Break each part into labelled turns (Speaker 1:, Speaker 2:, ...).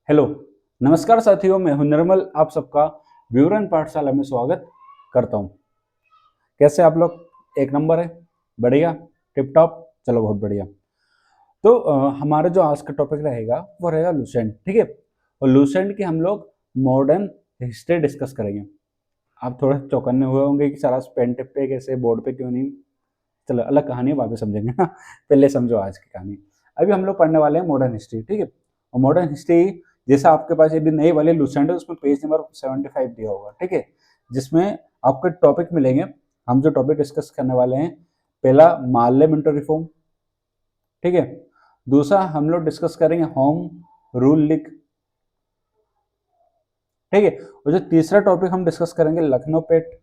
Speaker 1: Hello, नमस्कार साथियों, मैं हूं निर्मल, आप सबका विवरण पाठशाला में स्वागत करता हूं। कैसे आप लोग? एक नंबर है, बढ़िया, टिप टॉप, चलो बहुत बढ़िया। तो हमारा जो आज का टॉपिक रहेगा वो रहेगा लूसेंट, ठीक है। और लूसेंट की हम लोग मॉडर्न हिस्ट्री डिस्कस करेंगे। आप थोड़े चौकन्ने हुए होंगे कि सारा पेन टिप पे कैसे, बोर्ड पे क्यों नहीं। चलो अलग कहानी है, बाद में समझेंगे ना। पहले समझो आज की कहानी। अभी हम लोग पढ़ने वाले हैं मॉडर्न हिस्ट्री, ठीक है। और मॉडर्न हिस्ट्री जैसा आपके पास यदि नई वाली लूसेंट है उसमें पेज नंबर 75 दिया होगा, ठीक है। जिसमें आपको टॉपिक मिलेंगे। हम जो टॉपिक डिस्कस करने वाले हैं, पहला मार्ले मिंटो रिफॉर्म, ठीक है। दूसरा हम लोग डिस्कस करेंगे होम रूल लीग, ठीक है। और जो तीसरा टॉपिक हम डिस्कस करेंगे लखनऊ पेट।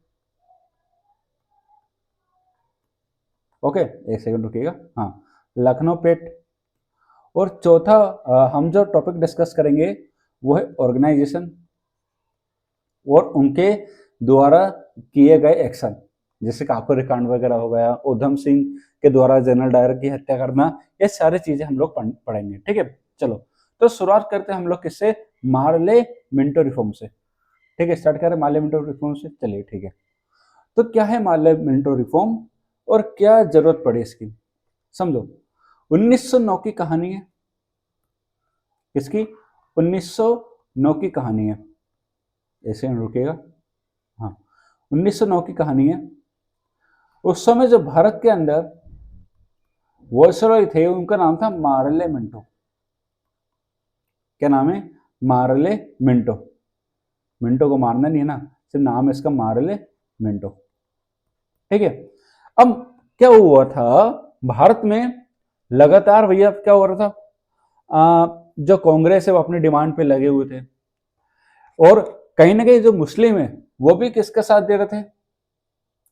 Speaker 1: ओके, एक सेकंड रुकिएगा। हाँ, लखनऊ पेट। और चौथा हम जो टॉपिक डिस्कस करेंगे वो है ऑर्गेनाइजेशन और उनके द्वारा किए गए एक्शन, जैसे काकोरी कांड वगैरह हो गया, उधम सिंह के द्वारा जनरल डायर की हत्या करना, ये सारी चीजें हम लोग पढ़ेंगे, ठीक है। चलो, तो शुरुआत करते हैं हम लोग किससे? मार्ले मिंटो रिफॉर्म से, ठीक है। स्टार्ट करें मार्ले मिंटो रिफॉर्म से, चलिए ठीक है। तो क्या है मार्ले मिंटो रिफॉर्म और क्या जरूरत पड़ी इसकी, समझो। 1909 की कहानी है। किसकी? 1909 की कहानी है। ऐसे रुकेगा। हाँ, 1909 की कहानी है। उस समय जो भारत के अंदर वायसरॉय थे उनका नाम था मार्ले मिंटो। क्या नाम है? Morley Minto. मिंटो को मारना नहीं है ना, सिर्फ नाम है इसका मार्ले मिंटो, ठीक है। अब क्या हुआ था भारत में? लगातार भैया क्या हो रहा था? जो कांग्रेस है वो अपनी डिमांड पे लगे हुए थे और कहीं ना कहीं जो मुस्लिम है वो भी किसका साथ दे रहे थे?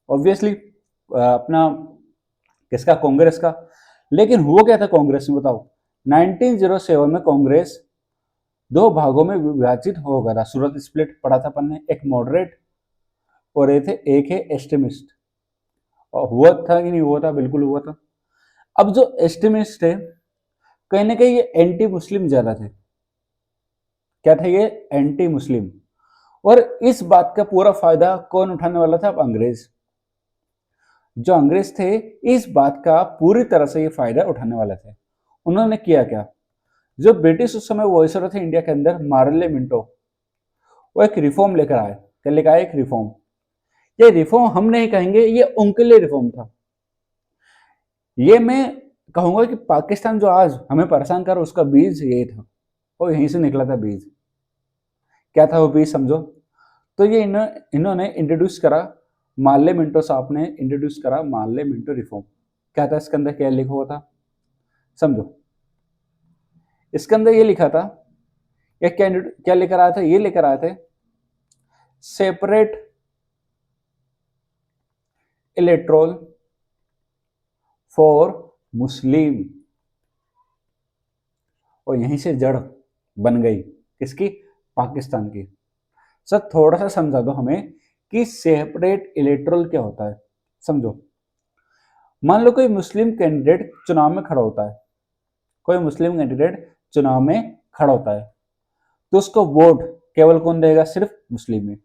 Speaker 1: ऑब्वियसली अपना किसका? कांग्रेस का। लेकिन हुआ क्या था कांग्रेस में, बताओ। 1907 में कांग्रेस दो भागों में विभाजित हो गया था। सूरत स्प्लिट पढ़ा था अपन ने, एक मॉडरेट और एक है एक्सट्रीमिस्ट। और हुआ था कि नहीं हुआ था? बिल्कुल हुआ था। अब जो एक्सट्रीमिस्ट है कहीं ना कहीं ये एंटी मुस्लिम ज्यादा थे। क्या थे ये? Anti Muslim. और इस बात का पूरा फायदा कौन उठाने वाला था? अब अंग्रेज। जो अंग्रेज थे इस बात का पूरी तरह से ये फायदा उठाने वाले थे। उन्होंने किया क्या? जो ब्रिटिश उस समय वॉइसरॉय थे इंडिया के अंदर, मार्ले मिंटो, वो एक रिफॉर्म लेकर आए। क्या लेकर आए? एक रिफॉर्म। ये रिफॉर्म हम नहीं कहेंगे, ये उनके लिए रिफॉर्म था। ये मैं कहूंगा कि पाकिस्तान जो आज हमें परेशान कर उसका बीज यही था, और यहीं से निकला था बीज। क्या था वो बीज, समझो। तो ये इन्होंने इंट्रोड्यूस करा, मार्ले मिंटो साहब ने इंट्रोड्यूस करा मार्ले मिंटो रिफॉर्म। क्या था इसके अंदर? क्या लिखा हुआ था, समझो। इसके अंदर ये लिखा था, या क्या क्या लेकर आया था? ये लेकर आए थे सेपरेट इलेक्ट्रोल फॉर मुस्लिम। और यहीं से जड़ बन गई किसकी? पाकिस्तान की। सर थोड़ा सा समझा दो हमें कि सेपरेट इलेक्ट्रोल क्या होता है, समझो। मान लो कोई मुस्लिम कैंडिडेट चुनाव में खड़ा होता है, कोई मुस्लिम कैंडिडेट चुनाव में खड़ा होता है, तो उसको वोट केवल कौन देगा? सिर्फ मुस्लिम ही।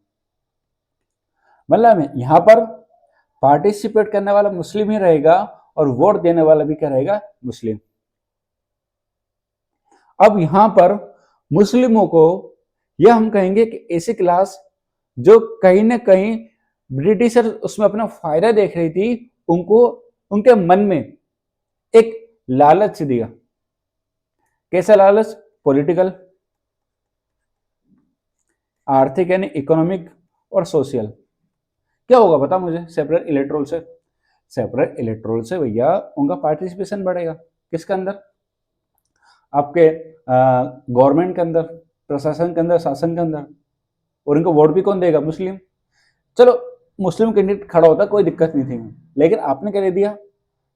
Speaker 1: मतलब यहां पर पार्टिसिपेट करने वाला मुस्लिम ही रहेगा और वोट देने वाला भी क्या रहेगा? मुस्लिम। अब यहां पर मुस्लिमों को यह हम कहेंगे कि ऐसी क्लास जो कहीं ना कहीं ब्रिटिशर उसमें अपना फायदा देख रही थी, उनको उनके मन में एक लालच दिया। कैसा लालच? पॉलिटिकल, आर्थिक यानी इकोनॉमिक और सोशल। क्या होगा बता मुझे सेपरेट इलेक्ट्रोल से? सेपरेट इलेक्ट्रोल से भैया उनका पार्टिसिपेशन बढ़ेगा। किसके अंदर? आपके गवर्नमेंट के अंदर, प्रशासन के अंदर, शासन के अंदर। और इनको वोट भी कौन देगा? मुस्लिम। चलो, मुस्लिम कैंडिडेट खड़ा होता कोई दिक्कत नहीं थी, लेकिन आपने क्या दे दिया?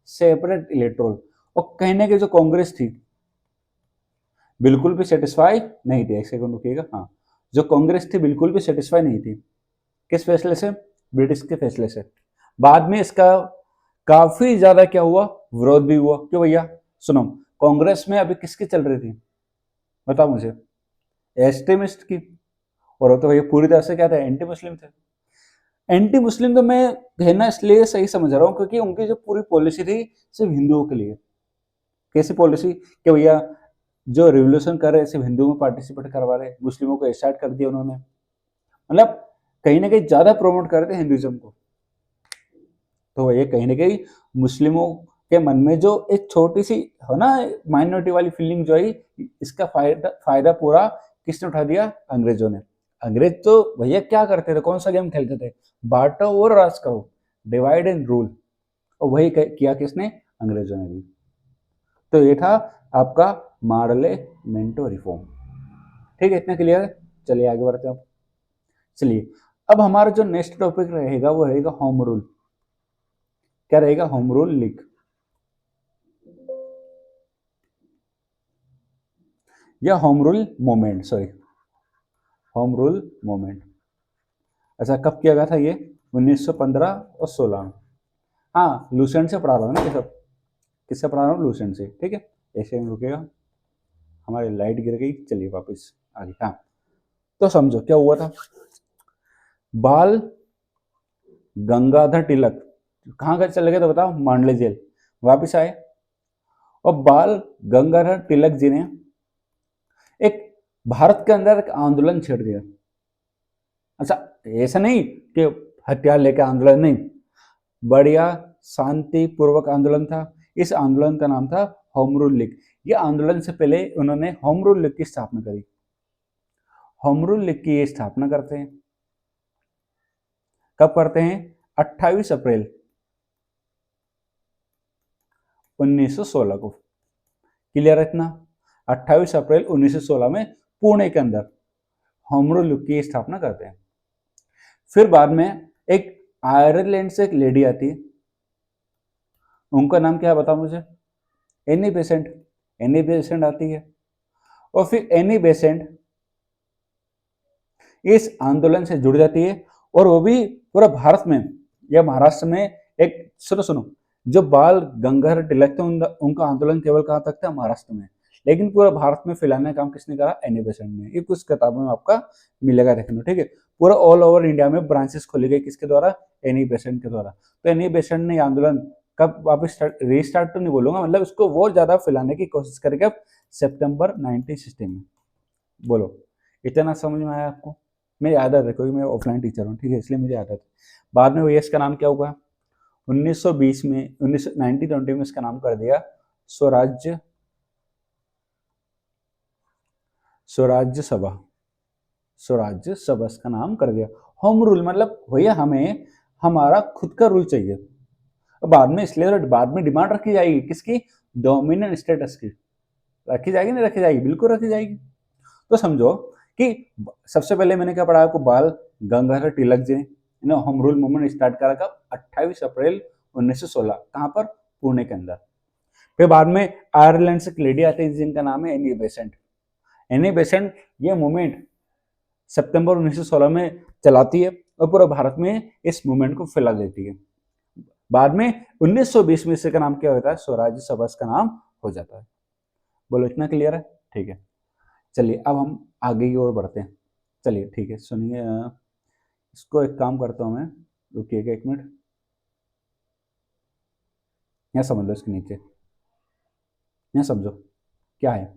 Speaker 1: सेपरेट इलेक्ट्रोल। और कहने की जो कांग्रेस थी बिल्कुल भी सेटिस्फाई नहीं थी। एक सेकंड रुकिएगा। हाँ, जो कांग्रेस थी बिल्कुल भी सेटिस्फाई नहीं थी। किस फैसले से? ब्रिटिश के फैसले से। बाद में इसका काफी ज्यादा क्या हुआ? विरोध भी हुआ। क्यों भैया? सुनो, कांग्रेस में अभी किसकी चल रही थी, बताओ मुझे। एक्सट्रीमिस्ट की, और वो तो भैया पूरी तरह से क्या थे, एंटी मुस्लिम थे। एंटी मुस्लिम तो मैं कहना इसलिए सही समझ रहा हूँ क्योंकि उनकी जो पूरी पॉलिसी थी सिर्फ हिंदुओं के लिए। कैसी पॉलिसी कि भैया जो रिवोल्यूशन कर रहे सिर्फ हिंदुओं में पार्टिसिपेट करवा रहे, मुस्लिमों को स्टार्ट कर दिया उन्होंने, मतलब कहीं ना कहीं ज्यादा प्रमोट कर रहे थे हिंदुइज्म को। तो ये कहीं ना कहीं मुस्लिमों के मन में जो एक छोटी सी है ना माइनॉरिटी वाली फीलिंग जो है, इसका फायदा फायदा पूरा किसने उठा दिया, अंग्रेजों ने। अंग्रेज तो भैया क्या करते थे, कौन सा गेम खेलते थे, बांटो और राज करो, डिवाइड एंड रूल, और वही किया किसने, अंग्रेजों ने भी। तो ये था आपका मार्ले मेंटो रिफॉर्म। ठीक है, इतना क्लियर है। चलिए आगे बढ़ते हैं। चलिए अब हमारा जो नेक्स्ट टॉपिक रहेगा वो रहेगा होम रूल। क्या रहेगा, होम रूल लीग या home rule movement, sorry home rule movement. अच्छा कब किया गया था ये, 1915 और 16 में। हाँ लूसेंट से पढ़ा रहा हूँ ना ये सब, किससे पढ़ा रहा हूँ, लूसेंट से। ठीक है, ऐसे में रुकेगा, हमारी लाइट गिर गई। चलिए वापस आगे। हाँ तो समझो क्या हुआ था। बाल गंगाधर तिलक कहाँ का चले गए तो बताओ, मांडले जेल वापिस आए, और बाल गंगाधर तिलक जी ने एक भारत के अंदर एक आंदोलन छेड़ दिया। अच्छा ऐसा नहीं कि हथियार लेकर आंदोलन, नहीं, बढ़िया शांतिपूर्वक आंदोलन था। इस आंदोलन का नाम था होम रूल लीग। ये आंदोलन से पहले उन्होंने होम रूल लीग की स्थापना करी। होम रूल लीग की ये स्थापना करते हैं, कब करते हैं, 28 अप्रैल 1916 को। क्लियर है इतना, 28 अप्रैल 1916 में पुणे के अंदर होम रूल लीग की स्थापना करते हैं। फिर बाद में एक आयरलैंड से एक लेडी आती है, उनका नाम क्या है बताओ मुझे, एनी बेसेंट। एनी बेसेंट आती है, और फिर एनी बेसेंट इस आंदोलन से जुड़ जाती है, और वो भी पूरा भारत में या महाराष्ट्र में। एक सुनो सुनो, जो बाल गंगाधर तिलक थे उनका आंदोलन केवल कहाँ तक था, महाराष्ट्र में, लेकिन पूरा भारत में फैलाने का काम किसने करा, एनी बेसेंट ने। ये कुछ किताबों में आपका मिलेगा देखने को। ठीक है, पूरा ऑल ओवर इंडिया में ब्रांचेस खोली गई, किसके द्वारा, एनी बेसेंट के द्वारा। तो एनी बेसेंट ने आंदोलन कब वापस रीस्टार्ट तो नहीं बोलूंगा, मतलब इसको वो ज्यादा फैलाने की कोशिश करेगा, अब सितंबर 1960 में। बोलो इतना समझ में आया आपको। मेरी आदत है, क्योंकि मैं ऑफलाइन टीचर हूँ, ठीक है, इसलिए मुझे आदत है। बाद में ओएस का नाम क्या हुआ, 1920 में 1920 में इसका नाम कर दिया स्वराज्य स्वराज्य सभा। स्वराज्य सभा इसका नाम कर दिया। होम रूल मतलब भैया हमें हमारा खुद का रूल चाहिए। बाद में इसलिए बाद में डिमांड रखी जाएगी किसकी, डोमिनेंट स्टेटस की। रखी जाएगी नहीं रखी जाएगी, बिल्कुल रखी जाएगी। तो समझो कि सबसे पहले मैंने क्या पढ़ा आपको, बाल गंगाधर तिलक जी ने होम रूल मूवमेंट स्टार्ट करा कब, 28 अप्रैल 1916, कहां पर, पुणे के अंदर। फिर बाद में आयरलैंड से एक लेडी आती है जिनका नाम है एनी बेसेंट। एनी बेसेंट ये मूवमेंट सितंबर 1916 में चलाती है, और पूरे भारत में इस मूवमेंट को फैला देती है। बाद में 1920 में इसका नाम क्या होता है, स्वराज्य सभा का नाम हो जाता है। बोलो इतना क्लियर है, ठीक है। चलिए अब हम आगे की ओर बढ़ते हैं। चलिए ठीक है, सुनिए, इसको एक काम करता हूँ मैं, रुकिएगा एक मिनट, यहाँ समझ लो, इसके नीचे यहाँ समझो क्या है।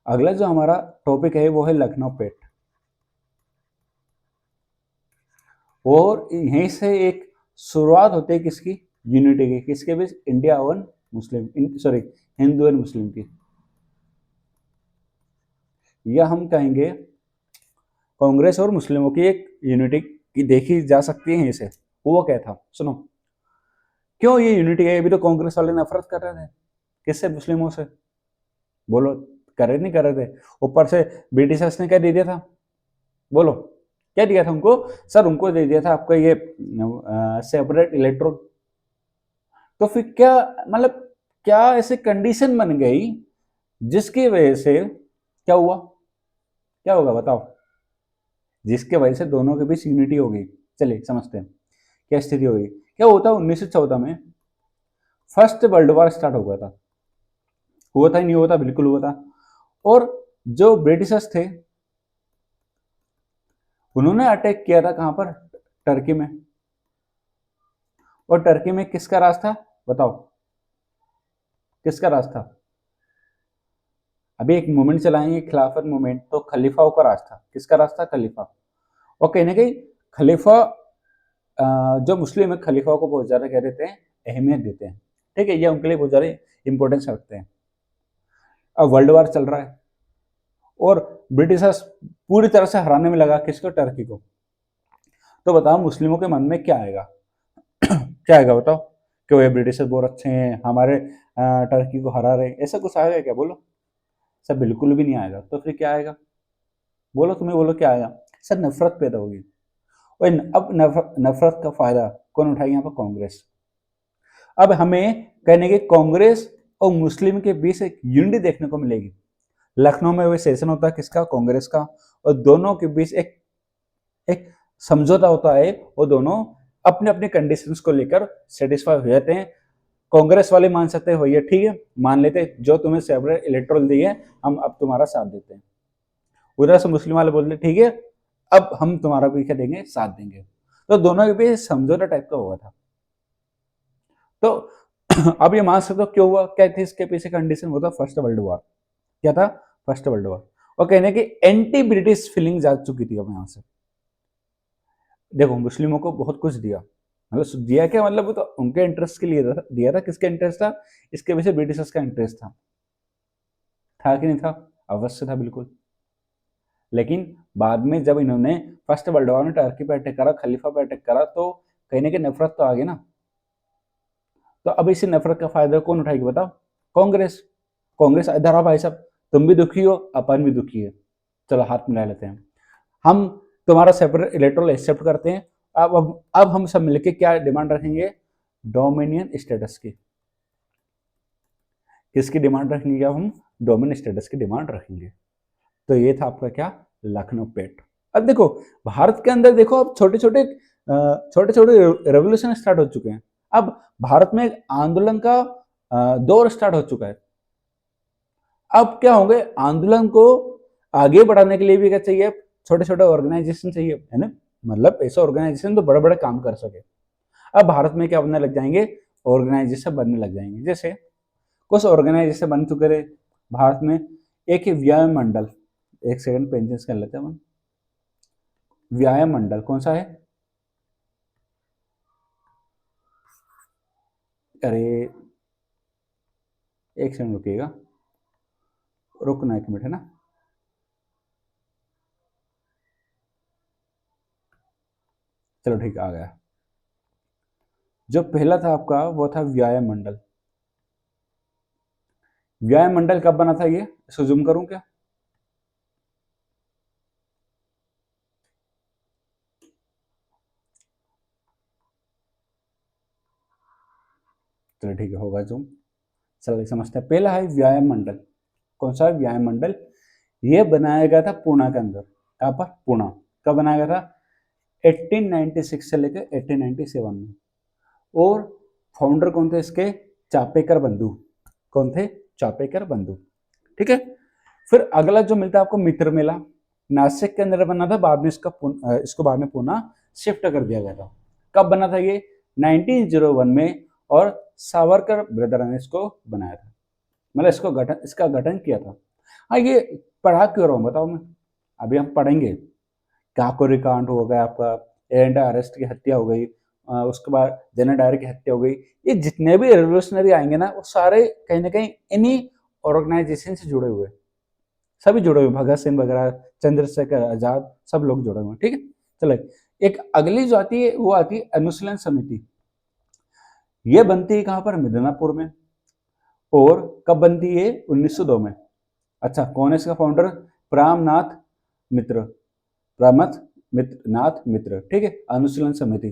Speaker 1: अगला जो हमारा टॉपिक है वो है लखनऊ पेट, और यहीं से एक शुरुआत होती है किसकी, यूनिटी की, किसके बीच, इंडिया और मुस्लिम, सॉरी हिंदू एंड मुस्लिम की, या हम कहेंगे कांग्रेस और मुस्लिमों की एक यूनिटी की देखी जा सकती है यहीं से। वो क्या था सुनो, क्यों ये यूनिटी है, अभी तो कांग्रेस वाले नफरत कर रहे थे किससे, मुस्लिमों से। बोलो कर रहे नहीं कर रहे थे, ऊपर से ब्रिटिशर्स ने क्या दे दिया था, बोलो क्या दिया था उनको, सर उनको दे दिया था आपका ये सेपरेट इलेक्ट्रोड। तो फिर क्या मतलब, क्या ऐसे कंडीशन बन गई जिसकी वजह से क्या हुआ, क्या होगा बताओ, जिसके वजह से दोनों के बीच यूनिटी हो गई। चलिए समझते हैं क्या स्थिति होगी। क्या होता है 1914 में फर्स्ट वर्ल्ड वॉर स्टार्ट हो गया था, हुआ था नहीं हुआ था, बिल्कुल हुआ था। और जो ब्रिटिशर्स थे उन्होंने अटैक किया था कहां पर, टर्की में। और टर्की में किसका राज था बताओ, किसका राज था? अभी एक मूवमेंट चलाएंगे खिलाफत मूवमेंट, तो खलीफाओं का राज था। किसका राज था? खलीफा। और कहीं ना कहीं खलीफा जो मुस्लिम है खलीफा को बहुत ज्यादा कह देते हैं, अहमियत देते हैं। ठीक है, ये उनके लिए बहुत ज्यादा इंपॉर्टेंस रखते हैं। अब वर्ल्ड वार चल रहा है और ब्रिटिशर्स पूरी तरह से हराने में लगा किसको? टर्की को। तो बताओ मुस्लिमों के मन में क्या आएगा? क्या आएगा बताओ? कि वो ये ब्रिटिशर्स बहुत अच्छे हैं, हमारे टर्की को हरा रहे हैं, ऐसा कुछ आएगा क्या? बोलो। सब बिल्कुल भी नहीं आएगा। तो फिर क्या आएगा? बोलो, तुम्हें बोलो क्या आएगा? सर नफरत पैदा होगी। और अब नफरत का फायदा कौन उठाएगा यहाँ पर? कांग्रेस। अब हमें कहने के कांग्रेस और मुस्लिम के बीच एक यूनिटी देखने को मिलेगी। लखनऊ में वो सेशन होता है किसका? कांग्रेस का। और दोनों के बीच एक एक समझौता होता है और दोनों अपने अपने कंडीशंस को लेकर सेटिस्फाई हो जाते हैं। कांग्रेस वाले मान सकते हैं भैया ठीक है, मान लेते हैं जो तुम्हें सेपरेट इलेक्टोरल दी है हम अब तुम्हारा साथ देते हैं। उधर से मुस्लिम वाले बोलते ठीक है अब हम तुम्हारा भी क्या देंगे? साथ देंगे। तो दोनों के बीच समझौता टाइप का हुआ था। तो अब ये मान सकते हो क्यों हुआ? क्या थी इसके पीछे कंडीशन? वो था फर्स्ट वर्ल्ड वॉर। क्या था? First world war. और कहने की एंटी ब्रिटिश फीलिंग जा चुकी थी अब यहां से। देखो मुस्लिमों को बहुत कुछ दिया, मतलब दिया क्या, मतलब वो तो उनके इंटरेस्ट के लिए दिया था। किसका इंटरेस्ट था? इसके पीछे ब्रिटिशर्स का इंटरेस्ट था कि नहीं था? अवश्य था, बिल्कुल। लेकिन बाद में जब इन्होंने फर्स्ट वर्ल्ड वॉर में टर्की पे अटैक करा, खलीफा पे अटैक करा, तो कहीं ना कहीं नफरत तो आ गई ना। तो अब इसी नफरत का फायदा कौन उठाएगी बताओ? कांग्रेस। कांग्रेस इधर आओ भाई साहब, तुम भी दुखी हो अपन भी दुखी है, चलो हाथ मिला लेते हैं। हम तुम्हारा सेपरेट इलेक्टोरल एक्सेप्ट करते हैं। अब हम सब मिलकर क्या डिमांड रखेंगे? डोमिनियन स्टेटस की। किसकी डिमांड रखेंगे? अब हम डोमिनियन स्टेटस की डिमांड रखेंगे। तो ये था आपका क्या? लखनऊ पेट। अब देखो भारत के अंदर देखो, अब छोटे छोटे रेवोल्यूशन स्टार्ट हो चुके हैं। अब भारत में एक आंदोलन का दौर स्टार्ट हो चुका है। अब क्या होंगे? आंदोलन को आगे बढ़ाने के लिए भी क्या चाहिए? छोटे छोटे ऑर्गेनाइजेशन चाहिए, है ना। मतलब ऐसा ऑर्गेनाइजेशन तो बड़े बड़े काम कर सके। अब भारत में क्या बनने लग जाएंगे? ऑर्गेनाइजेशन बनने लग जाएंगे। जैसे कुछ ऑर्गेनाइजेशन बन चुके थे भारत में। एक है व्यायाम मंडल। एक सेकंड पेंशन कर लेते हैं हम। व्यायाम मंडल कौन सा है? अरे एक सेकंड रुकिएगा, रुकना एक मिनट, है ना। चलो ठीक आ गया। जो पहला था आपका वो था व्यायाम मंडल। व्यायाम मंडल कब बना था? ये इसको जूम करूं क्या? चलो ठीक है, होगा जूम। चलो समझते हैं। पहला है व्यायाम मंडल। कौन सा व्यायाम मंडल? ये बनाया गया था पुणे के अंदर। कहाँ पर? पुणे। कब बनाया गया था? 1896 से लेकर 1897 में। और फाउंडर कौन थे इसके? चापेकर बंधु। कौन थे? चापेकर बंधु। ठीक है। फिर अगला जो मिलता है आपको मित्र मेला, नासिक के अंदर बना था। बाद में इसको बाद में पुणे शिफ्ट कर दिया गया था। कब बना था ये? 1901 में। और सावरकर ब्रदर ने इसको बनाया था, मतलब इसका गठन किया था। हाँ, ये पढ़ा क्यों रहा हूँ बताओ मैं? अभी हम पढ़ेंगे। काकोरी कांड हो गया आपका, एरेंडा अरेस्ट की हत्या हो गई, उसके बाद जनरल डायर की हत्या हो गई। ये जितने भी रेवोल्यूशनरी आएंगे ना, वो सारे कहीं ना कहीं इन्हीं ऑर्गेनाइजेशन से जुड़े हुए, सभी जुड़े हुए, भगत सिंह वगैरह, चंद्रशेखर आजाद, सब लोग जुड़े हुए हैं। ठीक है। चलो एक अगली जो आती है वो आती है अनुशीलन समिति। ये बनती है कहाँ पर? मिदनापुर में। और कब बनती है? 1902 में। अच्छा, कौन है इसका फाउंडर? प्रामनाथ मित्र। प्रामथ मित्र नाथ मित्र। ठीक है। अनुशीलन समिति,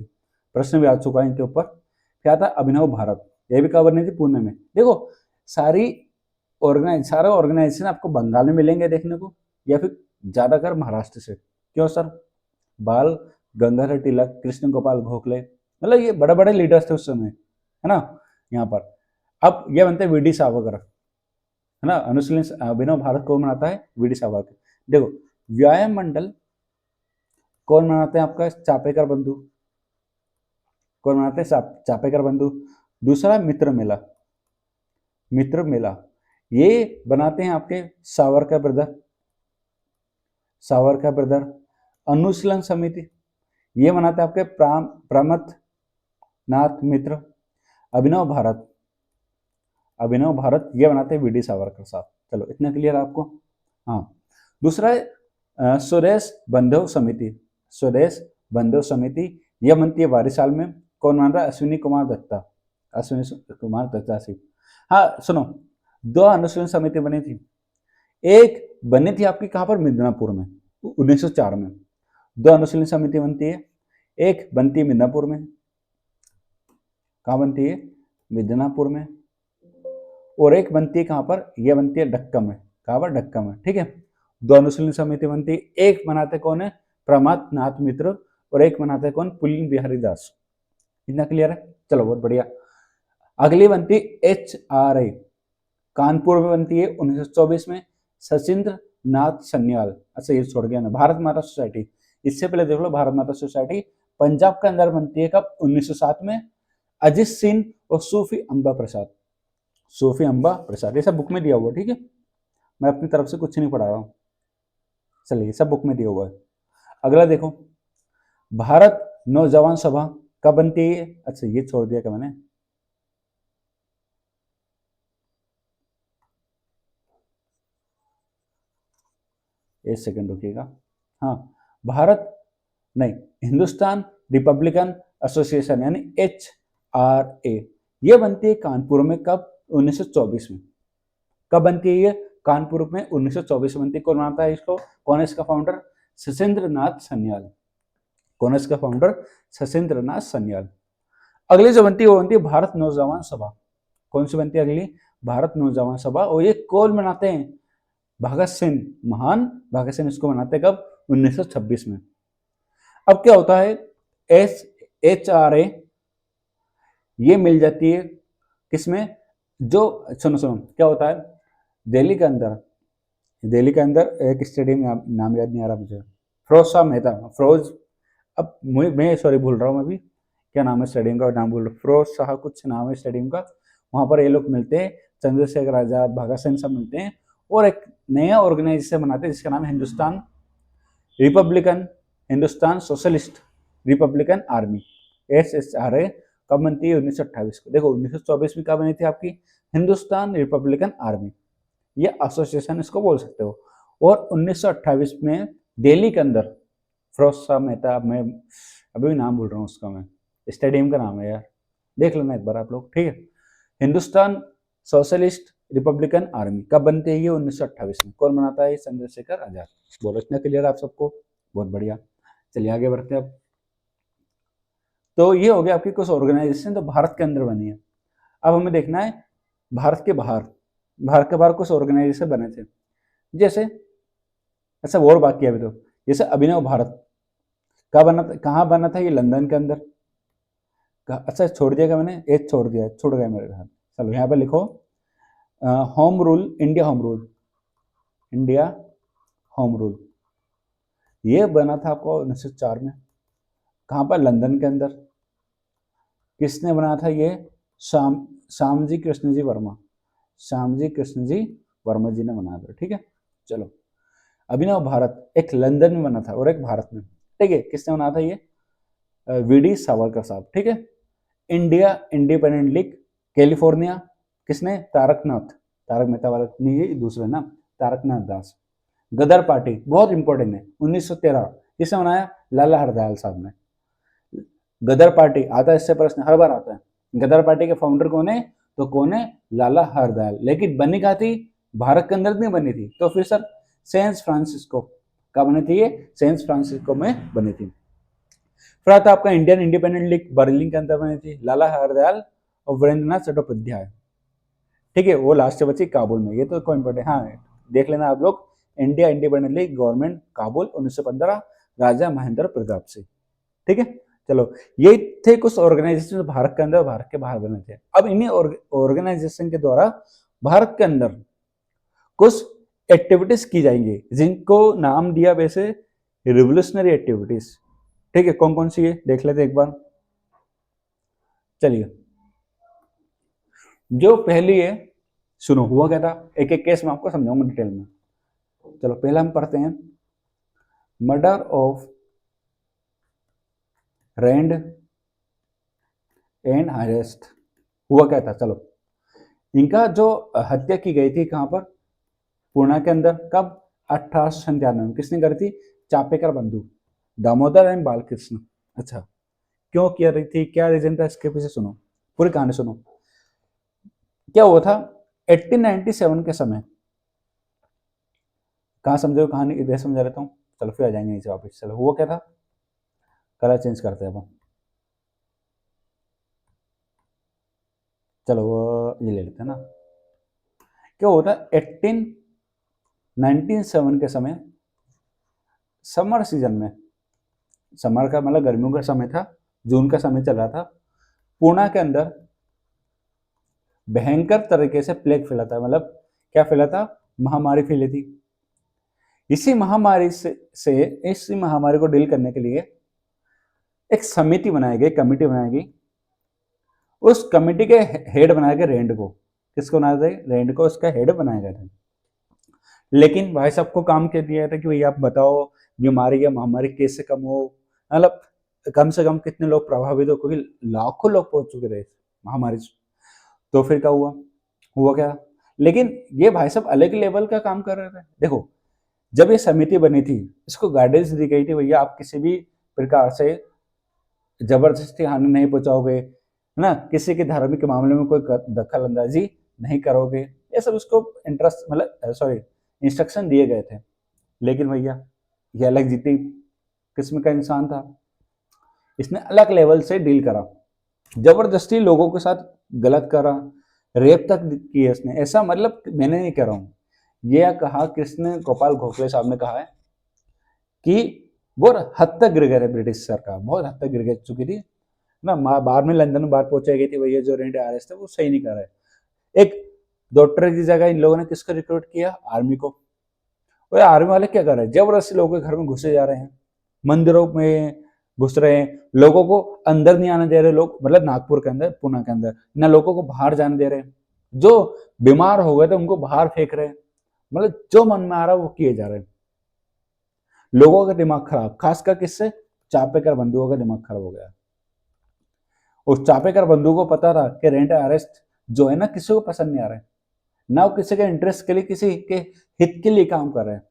Speaker 1: प्रश्न भी आ चुका है इनके ऊपर। क्या था? अभिनव भारत। ये भी कब बनी थी? पुणे में। देखो सारी सारे ऑर्गेनाइजेशन आपको बंगाल में मिलेंगे देखने को, या फिर ज्यादातर महाराष्ट्र से। क्यों सर? बाल गंगाधर तिलक, कृष्ण गोपाल गोखले, मतलब ये बड़े बड़े लीडर्स थे उस समय, है ना। यहाँ पर अब ये बनते हैं वीडी सावरकर। है ना। अनुशीलन अभिनव भारत कौन बनाता है? वीडी सावरकर। देखो व्यायाम मंडल कौन बनाते हैं? आपका चापेकर बंधु। कौन बनाते हैं? चापेकर बंधु। दूसरा मित्र मेला, मित्र मेला ये बनाते हैं आपके सावरकर ब्रदर, सावरकर ब्रदर। अनुशीलन समिति ये बनाते हैं आपके प्रमथ नाथ मित्र। अभिनव भारत, अभिनव भारत ये बनाते हैं वीडी सावरकर साहब। चलो इतना क्लियर आपको। हाँ दूसरा है स्वदेश बंधु समिति, स्वदेश बंधु समिति यह बनती है वारीसाल में। कौन बना रहा है? अश्विनी कुमार दत्ता, अश्विनी कुमार दत्ता सिंह। हाँ सुनो, दो अनुशीलन समिति बनी थी। एक बनी थी आपकी कहाँ पर? मिदनापुर में 1904 में। दो अनुशीलन समिति बनती है, एक बनती है मिदनापुर में। कहाँ बनती है? मिदनापुर में। और एक बनती है कहाँ पर? यह बनती है डक्का में। कहाँ पर? डक्का में। ठीक है, दो अनुशीलन समिति बनती है। एक बनाते कौन है? प्रमाथ नाथ मित्र, और एक बनाते कौन? पुलिन बिहारी दास। इतना क्लियर है? चलो बहुत बढ़िया। अगली बनती HRA, कानपुर में बनती है 1924 में। सचिंद्र नाथ सन्याल। अच्छा ये छोड़ गया ना, भारत माता सोसाइटी। इससे पहले देख लो, भारत माता सोसाइटी पंजाब के अंदर बनती है कब? 1907 में। अजित सिंह और सूफी अंबा प्रसाद, सूफी अंबा प्रसाद। ये सब बुक में दिया हुआ, ठीक है, मैं अपनी तरफ से कुछ नहीं पढ़ा रहा हूँ। चलिए सब बुक में दिया हुआ है। अगला देखो, भारत नौजवान सभा कब बनती है? अच्छा ये छोड़ दिया क्या मैंने? एक सेकंड रुकिएगा। हाँ भारत नहीं, हिंदुस्तान रिपब्लिकन एसोसिएशन यानी HRA ये बनती है कानपुर में कब? 1924 में। कब बनती है ये? कानपुर में 1924 में बनती है। कौन बनाता है इसको? कौन है इसका फाउंडर? सचिंद्र नाथ सन्याल। कौन है इसका फाउंडर? सचिंद्र नाथ सन्याल। अगली जो बनती है वो बनती है भारत नौजवान सभा। कौन सी बनती है अगली? भारत नौजवान सभा। और ये कौन बनाते हैं? भगत सिंह, महान भगत सिंह इसको बनाते कब? 1926 में। अब क्या होता है? HRA ये मिल जाती है किसमें? जो सुनो सुनो क्या होता है दिल्ली के अंदर, दिल्ली के अंदर एक स्टेडियम, नाम याद नहीं आ रहा मुझे, फिरोज शाह मेहता, फिरोज, अब मैं सॉरी भूल रहा हूँ मैं भी, क्या नाम है स्टेडियम का, नाम भूल रहा हूँ, फिरोज शाह कुछ नाम है स्टेडियम का। वहाँ पर ये लोग मिलते हैं, चंद्रशेखर आजाद, भगत सिंह सब मिलते हैं और एक नया ऑर्गेनाइजेशन बनाते हैं जिसका नाम है Hindustan Republican, Hindustan socialist Republican army, HSRA। कब बनती है? 1928 को। देखो 1924 में कब बनी थी आपकी? हिंदुस्तान रिपब्लिकन आर्मी, ये एसोसिएशन इसको बोल सकते हो। और 1928 में दिल्ली के अंदर फिरोज शाह मेहता, मैं अभी भी नाम भूल रहा हूँ उसका, मैं स्टेडियम का नाम है यार, देख लेना एक बार आप लोग, ठीक है। हिंदुस्तान सोशलिस्ट रिपब्लिकन आर्मी कब बनती है? ये 1928 में। कौन बनाता है? चंद्रशेखर आजाद। बोलो इतना क्लियर आप सबको? बहुत बढ़िया। चलिए आगे बढ़ते हैं अब। तो ये हो गया आपकी कुछ ऑर्गेनाइजेशन जो भारत के अंदर बनी है। अब हमें देखना है भारत के बाहर, भारत के बाहर कुछ ऑर्गेनाइजेशन बने थे, जैसे अच्छा और बाकी है अभी तो, जैसे अभिनव भारत कहाँ बना था? कहाँ बना था? ये लंदन के अंदर। अच्छा छोड़ दिया क्या मैंने? एक छोड़ दिया, छूट गया मेरे हाथ। चलो यहाँ पे लिखो home rule, India home rule, India home rule ये बना था आपको 1904 में। कहाँ पर? लंदन के अंदर। किसने बनाया था ये? श्यामजी कृष्ण जी वर्मा, श्यामजी कृष्ण जी वर्मा जी ने बनाया था, ठीक है। चलो अभिनव भारत एक लंदन में बना था और एक भारत में, ठीक है। किसने बनाया था ये? वीडी सावरकर साहब, ठीक है। इंडिया इंडिपेंडेंट लीग कैलिफोर्निया, किसने? तारकनाथ, तारक मेहता वाला नहीं, ये दूसरे ना, तारकनाथ दास। गदर पार्टी बहुत इंपॉर्टेंट है, 1913, किसने बनाया? लाला हरदयाल साहब ने। गदर पार्टी आता है इससे प्रश्न हर बार आता है, गदर पार्टी के फाउंडर कौन है? तो कौन है? लाला हरदयाल। लेकिन बनी कहाँ थी? भारत के अंदर नहीं बनी थी, तो फिर सर सैन फ्रांसिस्को, कहाँ बनी थी ये? सैन फ्रांसिस्को में बनी थी। फिर आता आपका इंडियन इंडिपेंडेंट लीग बर्लिन के अंदर बनी थी, लाला हरदयाल और वीरेंद्रनाथ चट्टोपाध्याय, ठीक है। वो लास्ट से बची काबुल में, ये तो कोई इंपॉर्टेंट, हाँ देख लेना आप लोग, India independent league government Kabul 1915, राजा महेंद्र प्रताप से, ठीक है। चलो ये थे कुछ ऑर्गेनाइजेशन भारत के अंदर भारत के बाहर बने थे। अब इन्हीं ऑर्गेनाइजेशन के द्वारा भारत के अंदर कुछ एक्टिविटीज की जाएंगी जिनको नाम दिया वैसे रिवोल्यूशनरी एक्टिविटीज। ठीक है, कौन कौन सी है देख लेते एक बार। चलिए, जो पहली है, सुनो हुआ क्या था, एक एक केस में आपको समझाऊंगा डिटेल में। चलो पहला हम पढ़ते हैं, murder of Rand and arrest. हुआ क्या था, चलो इनका जो हत्या की गई थी कहां पर, पूना के अंदर, कब, 1897 में। किसने करी थी, चापेकर बंधु दामोदर एंड बालकृष्ण। अच्छा, क्यों किया रही थी, क्या रीजन था इसके पीछे, सुनो पूरी कहानी सुनो। क्या हुआ था 1897 के समय, कहाँ समझो कहानी, इधर समझा लेता हूँ, चलो फिर आ जाएंगे नीचे वापस। चलो हुआ क्या था, कलर चेंज करते हैं अपन, चलो वो ये ले लेते हैं ना। क्या हुआ था 1897 के समय, समर सीजन में, समर का मतलब गर्मियों का समय था, जून का समय चल रहा था, पूना के अंदर भयंकर तरीके से प्लेग फैला था। मतलब क्या फैला था, महामारी फैली थी। इसी महामारी से इस महामारी को डील करने के लिए एक समिति बनाई गई, कमेटी बनाई गई। उस कमेटी के हेड बनाए गए रेंड को। किसको बनाया था, रेंड को उसका हेड बनाया गया था। लेकिन भाई साहब को काम क्या दिया था कि भैया आप बताओ बीमारी या महामारी कैसे कम हो, मतलब कम से कम कितने लोग प्रभावित हो, क्योंकि लाखों लोग पहुंच चुके थे महामारी से। तो फिर क्या हुआ, हुआ क्या, लेकिन ये भाई साहब अलग लेवल का काम कर रहे थे। देखो जब ये समिति बनी थी, इसको गाइडेंस दी गई थी, भैया आप किसी भी प्रकार से जबरदस्ती हानि नहीं पहुंचाओगे, है ना, किसी के धार्मिक मामले में कोई दखल अंदाजी नहीं करोगे, ये सब उसको इंटरेस्ट मतलब सॉरी इंस्ट्रक्शन दिए गए थे। लेकिन भैया ये अलग जीती किस्म का इंसान था, इसने अलग लेवल से डील करा, जबरदस्ती लोगों के साथ गलत करा, रेप तक किया इसने। ऐसा मतलब मैंने नहीं कह रहा हूँ, ये कहा कृष्ण गोपाल गोखले साहब ने कहा है कि बहुत हद तक गिर गए ब्रिटिश सरकार, बहुत हद तक गिर चुकी थी ना। बाद में लंदन में बात पहुंचाई गई थी, भैया जो रेंड आरएस थे वो सही नहीं कर रहे। एक डॉक्टर की जगह इन लोगों ने किसको रिक्रूट किया, आर्मी को। और आर्मी वाले क्या कर रहे हैं, जबरदस्ती लोगों के घर में घुसे जा रहे हैं, मंदिरों में घुस रहे हैं, लोगों को अंदर नहीं आने दे रहे लोग, मतलब नागपुर के अंदर, पुणे के अंदर ना लोगों को बाहर जाने दे रहे हैं, जो बीमार हो गए थे उनको बाहर फेंक रहे हैं, मतलब जो मन में आ रहा है वो किए जा रहे हैं। लोगों का दिमाग खराब, खासकर किससे, चापेकर बंधुओं का दिमाग खराब हो गया। उस चापेकर बंधु को पता था कि रेंट अरेस्ट जो है ना किसी को पसंद नहीं आ रहा है, ना वो किसी के इंटरेस्ट के लिए, किसी के हित के लिए काम कर रहे हैं।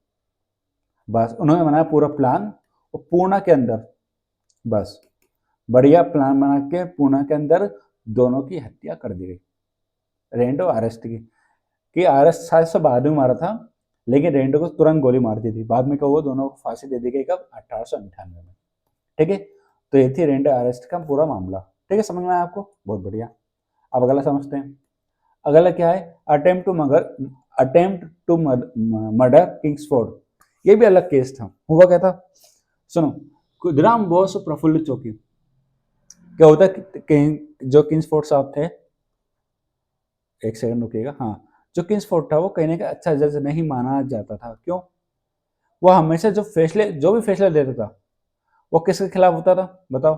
Speaker 1: बस उन्होंने बनाया पूरा प्लान, और पूना के अंदर बस बढ़िया प्लान बना के पूना के अंदर दोनों की हत्या कर दी गई, रेंडो अरेस्ट की। कि अरेस्ट शायद से बाद में मारा था, लेकिन रेंडो को तुरंत गोली मार दी थी। बाद में क्या हुआ, दोनों को फांसी दे दी गई, कब, 1898 में। ठीक है, तो ये थी रेंडो अरेस्ट का पूरा मामला। ठीक है, समझ में आया आपको, बहुत बढ़िया। अब अगला समझते हैं, अगला क्या है, अटेम्प्ट टू मर्डर किंग्सफोर्ड। ये भी अलग केस था। हुआ क्या था, सुनो, खुदराम बोस और प्रफुल्ल चौकी। क्या होता है, जो किंग्सफोर्ड साहब थे, एक सेकंड रुकिएगा, हाँ, जो किंग्सफोर्ड था वो कहने का अच्छा जज नहीं माना जाता था। क्यों, वो हमेशा जो भी फैसला देता था वो किसके खिलाफ होता था, बताओ।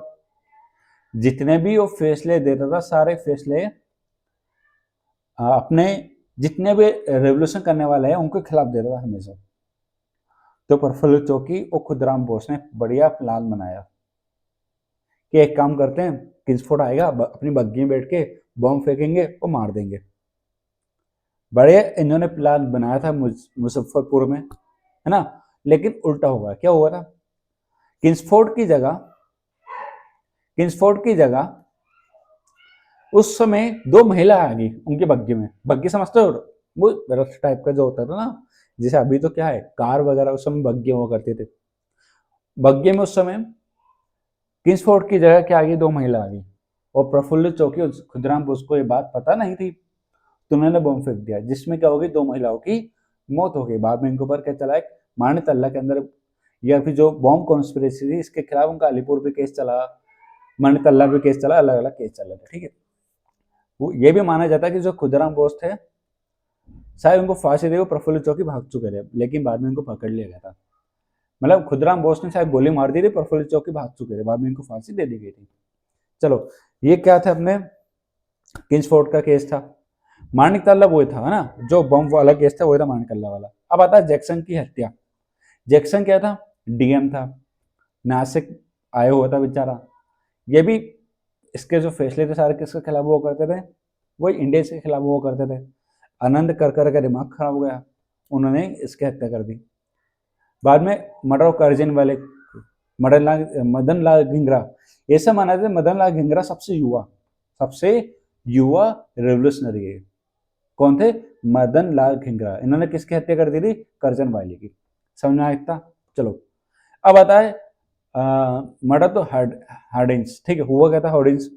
Speaker 1: जितने भी वो फैसले देता था, सारे फैसले अपने जितने भी रेवोल्यूशन करने वाले हैं उनके खिलाफ देता था हमेशा। तो प्रफुल्ल चौकी और खुदराम बोस ने बढ़िया प्लान बनाया कि एक काम करते हैं, किंग्सफोर्ड आएगा, अपनी बग्घी में बैठ के बम फेंकेंगे और मार देंगे। बड़े इन्होंने प्लान बनाया था मुजफ्फरपुर में, है ना, लेकिन उल्टा हुआ। क्या हुआ था, किंग्सफोर्ड की जगह किंग्सफोर्ड की जगह उस समय दो महिला आ गई उनकी बग्घी में। बग्घी समझते हो, वो रथ टाइप का जो होता था ना, जैसे अभी तो क्या है कार वगैरह, उस समय बग्घी हुआ करते थे। बग्घी में उस समय किंग्सफोर्ड की जगह क्या आ गई, दो महिला आ गई। और प्रफुल्ल चौकी और खुदराम बोस को ये बात पता नहीं थी, तो उन्होंने बम फेंक दिया, जिसमें क्या हो गई, दो महिलाओं की मौत हो गई। बाद में इनके ऊपर क्या चला, एक मानितल्ला के अंदर, या फिर जो बॉम्ब कॉन्स्पिरेसी थी इसके खिलाफ उनका अलीपुर पे केस चला, मानितल्ला पे केस चला, अलग अलग केस चला था। ठीक है, वो ये भी माना जाता है कि जो खुदराम बोस थे शायद उनको फांसी दे, वो प्रफुल्ल चौकी भाग चुके थे, लेकिन बाद में उनको पकड़ लिया गया था। मतलब खुदराम बोस ने शायद गोली मार दी थी, प्रफुल्ल चौकी भाग चुके थे, बाद में इनको फांसी दे दी गई थी। चलो, ये क्या था अपने किंग्सफोर्ड का केस था। माणिकतल्ला वो था, है ना, जो बम वाला केस था, वो था माणिकतल्ला वाला। अब आता है जैक्सन की हत्या। जैक्सन क्या था? डीएम था, नासिक आया हुआ था बेचारा। ये भी इसके जो फैसले थे सारे किसके खिलाफ वो करते थे? वही इंडिया के खिलाफ वो करते थे। आनंद करकर का दिमाग खराब हो गया, उन्होंने इसकी हत्या कर दी। बाद में मर्डर ऑफ कर्जन वाले मदन लाल धिंगरा, ऐसा माना जाता है मदन लाल धिंगरा सबसे युवा रेवोल्यूशनरी है। कौन थे? मदन लाल धिंगरा। इन्होंने किसकी हत्या कर दी थी? कर्जन वाले की। समझ में आया था? चलो, अब आता है मर्डर तो हार्डिंग्स। ठीक है, हुआ क्या था हार्डिंग्स?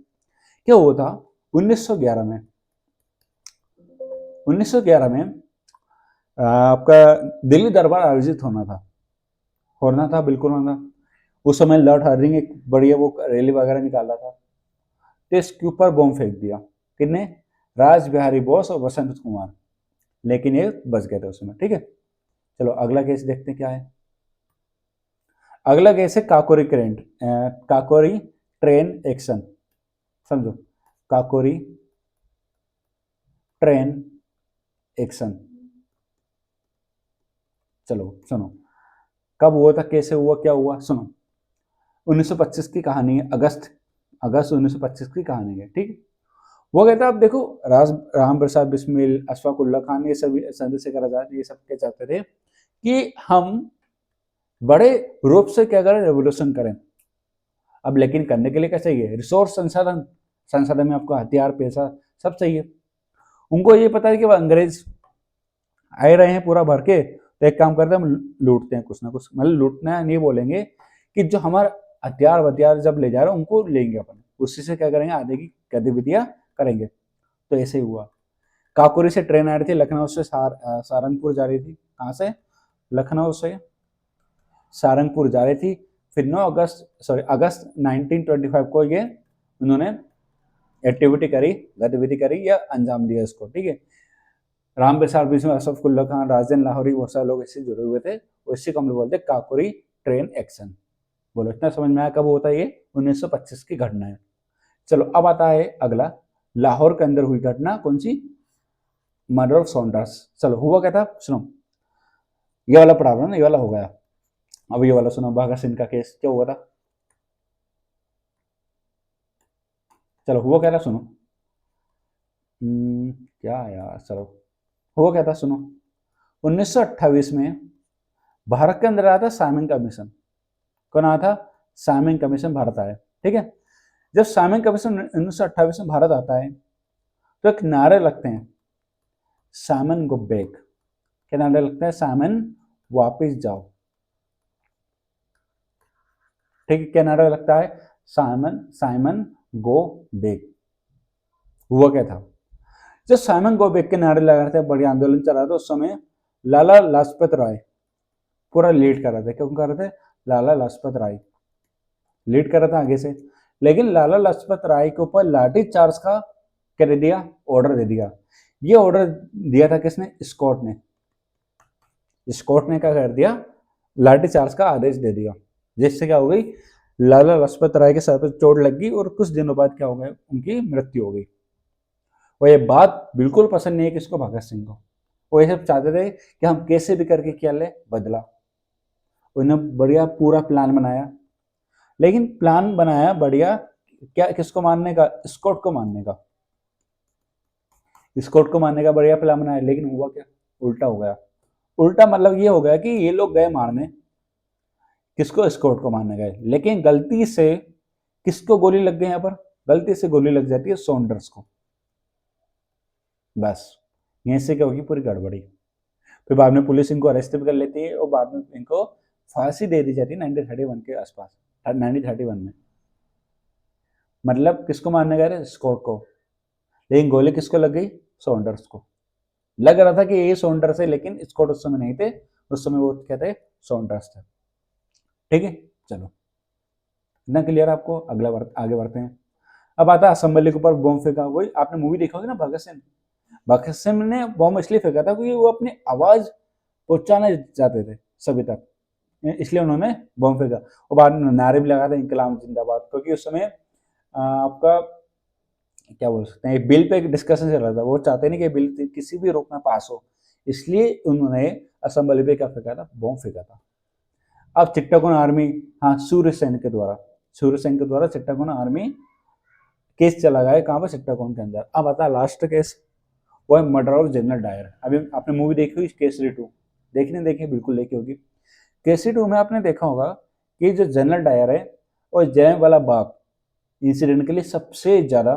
Speaker 1: क्या हुआ था 1911 में? 1911 में आपका दिल्ली दरबार आयोजित होना था, बिल्कुल होना था। उस समय लॉर्ड हार्डिंग एक बढ़िया वो रैली वगैरह निकाला था, तो इसके ऊपर बम फेंक दिया। किसने? राज बिहारी बोस और वसंत कुमार। लेकिन ये बच गए थे उसमें। ठीक है, चलो अगला केस देखते हैं क्या है। अगला केस है काकोरी ट्रेन एक्शन। समझो, काकोरी ट्रेन एक्शन। चलो सुनो, कब हुआ था, कैसे हुआ, क्या हुआ, सुनो। 1925 की कहानी है, अगस्त अगस्त 1925 की कहानी है। ठीक है, वो कहता है, अब देखो, राम प्रसाद बिस्मिल, अशफाक उल्ला खान, ये सभी, चंद्रशेखर आजाद, ये सब क्या चाहते थे कि हम बड़े रूप से क्या करें, रेवोल्यूशन करें। अब लेकिन करने के लिए क्या चाहिए? रिसोर्स, संसाधन। संसाधन में आपको हथियार, पैसा सब चाहिए। उनको ये पता है कि वो अंग्रेज आए रहे हैं पूरा भर के, तो एक काम करते हैं, हम लूटते हैं कुछ ना कुछ। मतलब लूटना नहीं बोलेंगे, कि जो हमारा हथियार वथियार जब ले जा रहे हैं उनको लेंगे अपन, उसी से क्या करेंगे, आगे की गतिविधियां करेंगे। तो ऐसे ही हुआ। काकोरी से ट्रेन आ रही थी, लखनऊ से सहारनपुर जा रही थी। कहाँ से? लखनऊ से सहारनपुर जा रही थी। फिर 9 अगस्त 1925 को ये उन्होंने एक्टिविटी करी, गतिविधि करी या अंजाम दिया इसको। ठीक है, राम प्रसाद बिस्मिल, असफुल्ला खान, राजेंद्र लाहौरी, बहुत सारे लोग इससे जुड़े हुए थे। इसी को हम लोग बोलते हैं काकोरी ट्रेन एक्शन। बोलो, इतना समझ में आया कब होता है ये? 1925 की घटना है। चलो, अब आता है अगला, लाहौर के अंदर हुई घटना, कौन सी? Murder of Saunders. चलो, हुआ क्या था, सुनो। ये वाला पढ़ा रहा ना, ये वाला हो गया। अब ये वाला सुनो, भगत सिंह का केस क्या हुआ था। चलो, हुआ क्या था, सुनो। क्या यार, चलो, हुआ क्या था, सुनो। 1928 में भारत के अंदर आया था साइमन कमीशन। कौन आया था? साइमन कमीशन भारत आया। ठीक है, जब साइमन कमीशन 1928 में भारत आता है, तो एक नारे लगते हैं, साइमन गो बैक। क्या नारे लगते हैं? साइमन वापिस जाओ। ठीक है, क्या नारा लगता है? Simon Simon go back. हुआ क्या था, जब साइमन गो बैक के नारे लगा रहे थे, बड़ी आंदोलन चला रहा था, उस समय लाला लाजपत राय पूरा लीड कर रहे थे। क्यों कर रहे थे? लाला लाजपत राय लीड कर रहा था आगे से। लेकिन लाला लाजपत राय के ऊपर लाठी चार्ज का क्या दे दिया? ऑर्डर दे दिया। ये ऑर्डर दिया था किसने? स्कॉट ने। स्कॉट ने क्या कर दिया? लाठी चार्ज का आदेश दे दिया, जिससे क्या हो गई, लाला लाजपत राय के सर पर चोट लग गई और कुछ दिनों बाद क्या हो गया, उनकी मृत्यु हो गई। और ये बात बिल्कुल पसंद नहीं है किसको? भगत सिंह को। वो ये सब चाहते थे कि हम कैसे भी करके क्या ले बदला। उन्होंने बढ़िया पूरा प्लान बनाया, लेकिन प्लान बनाया बढ़िया, क्या किसको मारने का? स्कॉट को मारने का। स्कॉट को मारने का बढ़िया प्लान बनाया, लेकिन हुआ क्या? उल्टा हो गया। उल्टा मतलब ये हो गया कि ये लोग गए मारने किसको? स्कॉट को मारने गए, लेकिन गलती से किसको गोली लग गई? यहाँ पर गलती से गोली लग जाती है सॉन्डर्स को। बस यहीं से क्या होगी? पूरी गड़बड़ी। फिर बाद में पुलिस इनको अरेस्ट भी कर लेती है और बाद में इनको फांसी दे दी जाती है 1931 के आसपास, 1931 में। मतलब किसको मारने गए थे? स्कॉट को, लेकिन गोली किसको लग गई? सॉन्डर्स को। लग रहा था कि ये सॉन्डर्स है, लेकिन स्कॉट उस समय नहीं थे, उस समय वो क्या थे? सॉन्डर्स थे। ठीक है, चलो, इतना क्लियर आपको? आगे बढ़ते हैं। अब आता है असेंबली के ऊपर बम फेंका। वही आपने मूवी देखा होगी ना, भगत सिंह। भगत सिंह ने बॉम्ब इसलिए फेंका था क्योंकि वो अपनी आवाज पहुंचाना चाहते थे सभी तक, इसलिए उन्होंने बॉम्ब फेंका। और बाद में नारे भी लगा था इंकलाब जिंदाबाद, क्योंकि उस समय आपका क्या बोल सकते हैं, एक बिल पे एक डिस्कशन चल रहा था, वो चाहते नहीं कि बिल किसी भी रूप में पास हो, इसलिए उन्होंने असेंबली पे क्या फेंका था, बॉम्ब फेंका था। अब चिट्टागोंग आर्मी, हाँ सूर्य सेन के द्वारा चिट्टागोंग आर्मी केस चला गया कहाँ पर, चिट्टागोंग के अंदर। अब आता है लास्ट केस, वो है मर्डर ऑफ जनरल डायर। अभी आपने मूवी देखी हुई केसरी 2, देखी नहीं देखी, बिल्कुल देखी होगी। केसरी 2 में आपने देखा होगा कि जो जनरल डायर है और जलियांवाला वाला बाग इंसिडेंट के लिए सबसे ज्यादा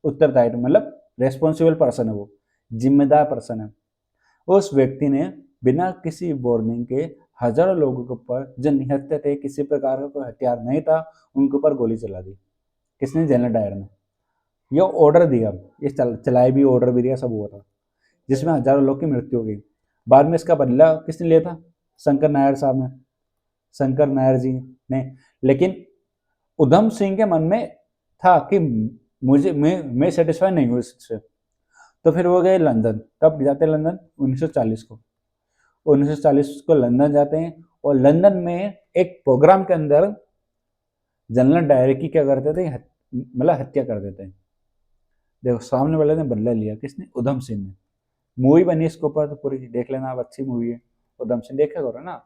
Speaker 1: उत्तरदायी, मतलब रेस्पॉन्सिबल पर्सन है, वो जिम्मेदार पर्सन है। उस व्यक्ति ने बिना किसी वार्निंग के हजारों लोगों के ऊपर जो निहत्थे थे, किसी प्रकार का कोई हथियार नहीं था, उनके ऊपर गोली चला दी। किसने? जनरल डायर ने। ये ऑर्डर दिया, ये चलाए भी, ऑर्डर भी दिया, सब हुआ था, जिसमें हजारों लोग की मृत्यु हो गई। बाद में इसका बदला किसने लिया था? शंकर नायर साहब ने, शंकर नायर जी ने। लेकिन उधम सिंह के मन में था कि मुझे मैं सेटिस्फाई नहीं हूँ इससे, तो फिर वो गए लंदन। कब जाते हैं लंदन? 1940 को। 1940 को लंदन जाते हैं, और लंदन में एक प्रोग्राम के अंदर जनरल डायर की क्या करते थे, मतलब हत्या कर देते हैं। देखो सामने वाले ने बदला लिया, किसने? उधम सिंह ने। मूवी बनी इसके ऊपर, तो पूरी देख लेना आप, अच्छी मूवी है, उधम सिंह देखा करो ना।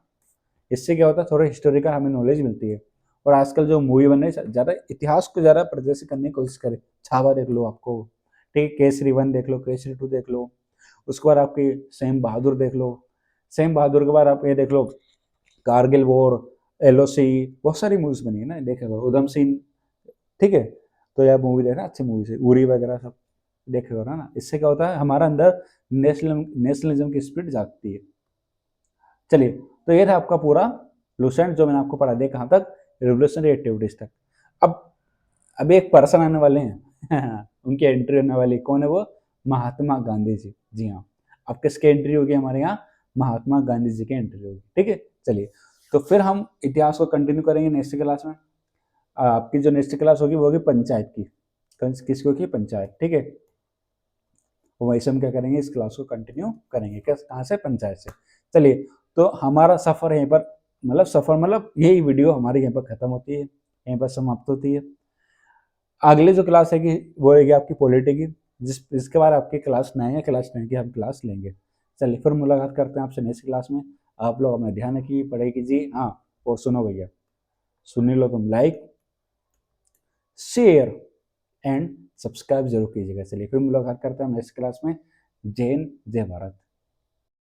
Speaker 1: इससे क्या होता है, थोड़ा हिस्टोरिकल हमें नॉलेज मिलती है। और आजकल जो मूवी बन रही है, ज़्यादा इतिहास को ज़्यादा प्रदर्शित करने की कोशिश करे। छावा देख लो आपको, ठीक है, केसरी 1 देख लो, केसरी 2 देख लो, उसके बाद आपकी सैम बहादुर देख लो, सैम बहादुर के बाद आप ये देख लो कारगिल वॉर, एलओसी, बहुत सारी मूवीज बनी है ना, देखा करो, उधम सिंह, ठीक है। तो यह मूवी देखना, अच्छी मूवी है, उरी वगैरह सब देखे करो ना। इससे क्या होता है, हमारा अंदर नेशनलिज्म की स्पिरिट जागती है। चलिए, तो ये था आपका पूरा लुसेंट, जो मैंने आपको पढ़ा दिया कहाँ तक, रिवोल्यूशनरी एक्टिविटीज तक। अब अभी एक पर्सन आने वाले हैं उनकी एंट्री होने वाली, कौन है वो? महात्मा गांधी जी। जी हाँ, अब किसकी एंट्री होगी हमारे यहाँ? महात्मा गांधी जी की एंट्री होगी, ठीक है। चलिए, तो फिर हम इतिहास को कंटिन्यू करेंगे नेक्स्ट क्लास में। आपकी जो नेक्स्ट क्लास होगी वो होगी पंचायत की। किसकी होगी? पंचायत, ठीक है। वहीं से हम क्या करेंगे, इस क्लास को कंटिन्यू करेंगे, कहाँ से? पंचायत से। चलिए, तो हमारा सफर यहीं पर, मतलब सफर मतलब यही वीडियो हमारी यहाँ पर खत्म होती है, यहीं पर समाप्त होती है। अगली जो क्लास है कि वो रहेगी आपकी पॉलिटी की, जिसके बाद आपकी क्लास 9 या क्लास 10 की हम क्लास लेंगे। चलिए, फिर मुलाकात करते हैं आपसे नेक्स्ट क्लास में। आप लोग अपना ध्यान रखिए, पढ़ाई कीजिए। हाँ, और सुनो भैया, सुन लो तुम, लाइक शेयर एंड सब्सक्राइब जरूर कीजिएगा। चलिए, फिर मुलाकात करते हैं नेक्स्ट क्लास में। जय हिंद, जय भारत।